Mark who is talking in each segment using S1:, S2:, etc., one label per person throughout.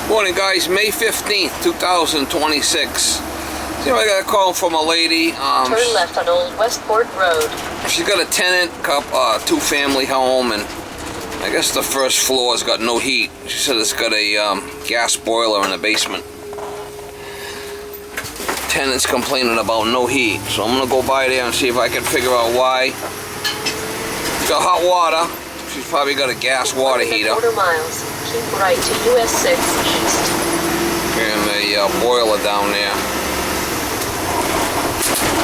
S1: Morning guys, May 15th, 2026. See, I got a call from a lady.
S2: Turn left on Old Westport Road.
S1: She's got a tenant, two-family home, and I guess the first floor's got no heat. She said it's got a gas boiler in the basement. Tenant's complaining about no heat, so I'm gonna go by there and see if I can figure out why. She's got hot water. She's probably got a gas water heater.
S2: 1.25 miles. Keep right to US 6 East.
S1: And a boiler down there.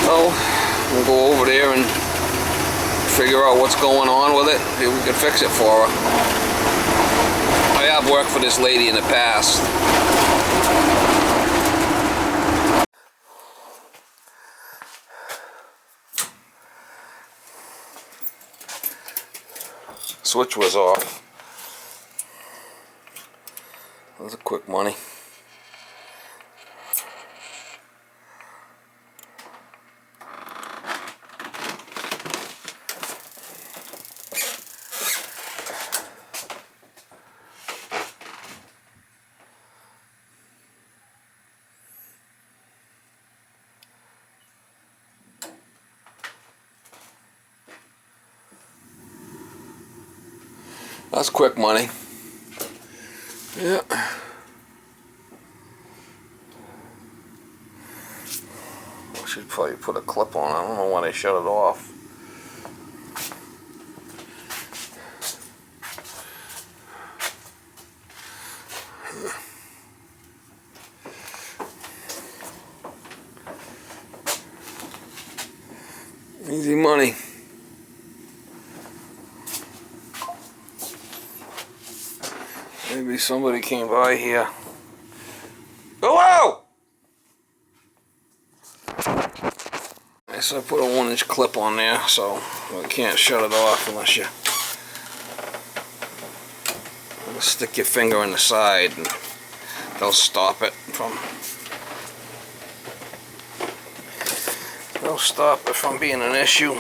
S1: So we'll go over there and figure out what's going on with it. Maybe we can fix it for her. I have worked for this lady in the past. Switch was off. That was a quick money. That's quick money. Yeah. I should probably put a clip on. I don't know why they shut it off. Easy money. Maybe somebody came by here. Hello! So I put a 1-inch clip on there, so you can't shut it off unless you stick your finger in the side, and they'll stop it from being an issue.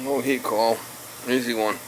S1: No heat call. Easy one.